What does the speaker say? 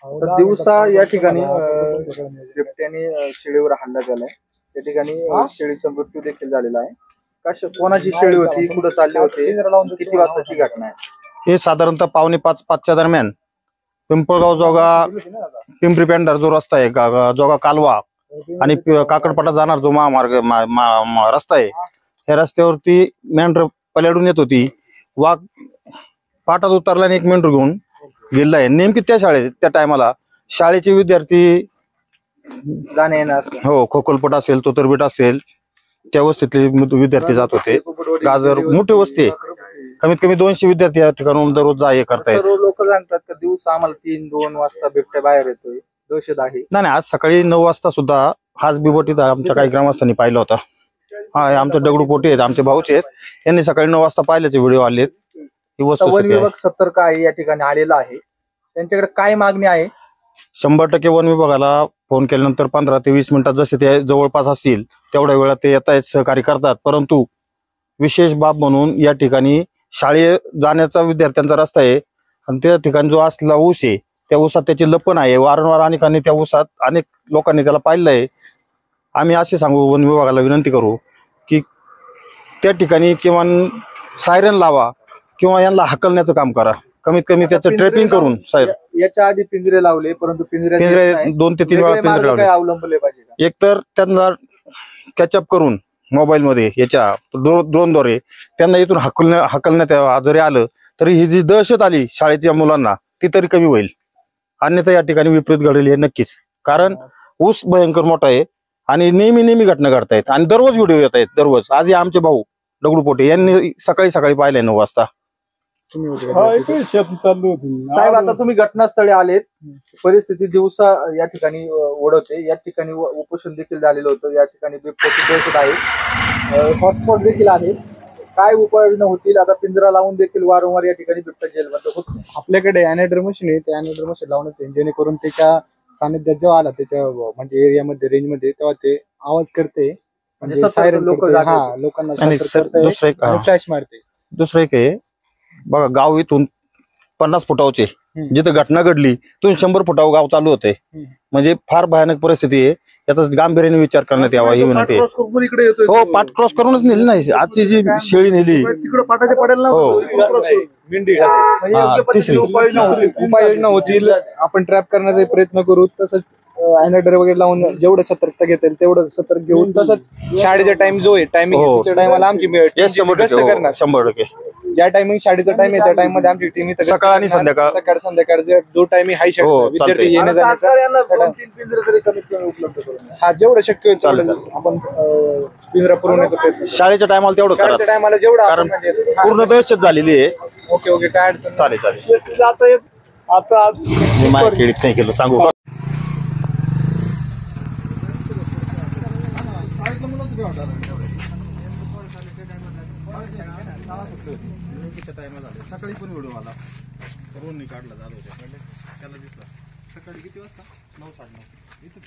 तर दिवसा या ठिकाणी बिबट्याने शेळीवर हल्ला झालाय. त्या ठिकाणी शेळीचा मृत्यू देखील झालेला आहे. कोणाची शेळी होती, कुठं चालले होते, किती वाजताची घटना आहे? हे साधारणतः 4:45-5च्या दरम्यान पिंपळगाव जोगा पिंपरी पेंढार जो रस्ता आहे, जोगा कालवा आणि काकडपाटा जाणार जो महामार्ग रस्ता आहे, ह्या रस्त्यावरती मेंढर पल्याडून येत होती. वाघ पाटात उतरला आणि एक मेंढर घेऊन गेला आहे. नेमकी त्या शाळेत त्या टायमाला शाळेचे विद्यार्थी जाणे येणार, हो, खोकलपट असेल, तोतरबीट असेल, त्या वस्तीतले विद्यार्थी जात होते. गाजर मोठी वस्ती आहे, कमीत कमी 200 विद्यार्थी या ठिकाणून दररोज जा ये करतायत. सर्व लोक सांगतात की दिवसा आम्हाला 3-2 वाजता बिबट्या बाहेर येतोय, दहशत आहे. नाही, आज सकाळी 9 वाजता सुद्धा हाच बिबट आमच्या काही ग्रामस्थांनी पाहिला होता. हा, आमचे दगडूपोटे आहेत, आमचे भाऊचे आहेत, यांनी सकाळी 9 वाजता पाहिल्याचे व्हिडिओ आलेत. ही वस्तू वन विभाग सतर्क आहे, या ठिकाणी आलेला आहे. त्यांच्याकडे काय मागणी आहे? 100% वन विभागाला फोन केल्यानंतर 15 ते 20 मिनिटात जसे ते जवळपास असतील तेवढ्या वेळात ते येत आहेत, सहकार्य करतात. परंतु विशेष बाब म्हणून या ठिकाणी शाळेत जाण्याचा विद्यार्थ्यांचा रस्ता आहे आणि त्या ठिकाणी जो असलेला ऊस आहे, त्या ऊसात त्याची लपण आहे. वारंवार अनेकांनी त्या ऊसात अनेक लोकांनी त्याला पाहिलं आहे. आम्ही असे सांगू, वन विभागाला विनंती करू की त्या ठिकाणी किमान सायरन लावा किंवा यांना हाकलण्याचं काम करा, कमीत कमी त्याचं ट्रेपिंग करून. साहेब, याच्या आधी पिंजरे लावले, परंतु पिंजरे 2 ते 3 वेळा पिंजरे लावले. अवलंबले पाहिजे. एकतर त्यांना कॅचअप करून मोबाईल मध्ये याच्या ड्रोनद्वारे त्यांना इथून हाकलण्यात जरी आलं तरी ही जी दहशत आली शाळेच्या मुलांना ती तरी कमी होईल. अन्यथा या ठिकाणी विपरीत घडेल हे नक्कीच. कारण ऊस भयंकर मोठा आहे आणि नेहमी घटना घडतायत आणि दररोज व्हिडिओ येत आहेत. दररोज आज आमचे भाऊ दगडूपोटे यांनी सकाळी पाहिलंय 9 वाजता. साहेब, आता तुम्ही घटनास्थळी आलेत, परिस्थिती दिवसा या ठिकाणी ओढवते. या ठिकाणी उपोषण देखील झालेलं होतं. या ठिकाणी बिबट्याची दहशत आहे, हॉटस्पॉट देखील आहे. काय उपाययोजना होतील? आता पिंजरा लावून देखील वारंवार या ठिकाणी बिबट्या जेलमध्ये होत नाही. आपल्याकडे अॅनाड्र मशीन आहे, त्या अॅनाड्र मशीन लावण्यात येईल, जेणेकरून त्याच्या सानिध्यात जेव्हा आला त्याच्या म्हणजे एरियामध्ये रेंजमध्ये तेव्हा ते आवाज करते, म्हणजे लोकांना फ्लॅश मारते. दुसरं एक आहे बघा, गाव इथून 50 फुटावचे जिथे घटना घडली तिथून 100 फुटावर गाव चालू होते. म्हणजे फार भयानक परिस्थिती आहे. याचा गांभीर्याने विचार करण्यात यावा ही विनंती आहे. हो, पाठ क्रॉस करूनच नेली नाही. आजची जी शेळी नेली पाटाच्या पडेल, उपाययोजना होतील. आपण ट्रॅप करण्याचा प्रयत्न करू. तसंच अॅनाडर वगैरे लावून जेवढं सतर्कता घेता येईल तेवढं सतर्क घेऊन, तसंच शाळेचा टाइम जो आहे टायमिंग टायमाला आमची गस्त करणार 100%. ज्या टायमिंग शाळेचा टाइम आहे त्या टाइम मध्ये आमची टीम सकाळ आणि संध्याकाळ जो टायमिंग हाय विद्यार्थी हा जेवढं शक्य होईल चालेल आपण पिंजरा पुरवण्याचा प्रयत्न. शाळेच्या टायमाला तेवढं करा, टायमाला जेवढं, कारण पूर्ण दहशत झालेली आहे. ओके काय अडचण चालेल. आता मार्केट नाही केलं सांगू. सकाळी पण व्हिडिओ आला, रोडनी काढला झालं होतं, त्याला दिसला. सकाळी किती वाजता? 9-9:30 इथं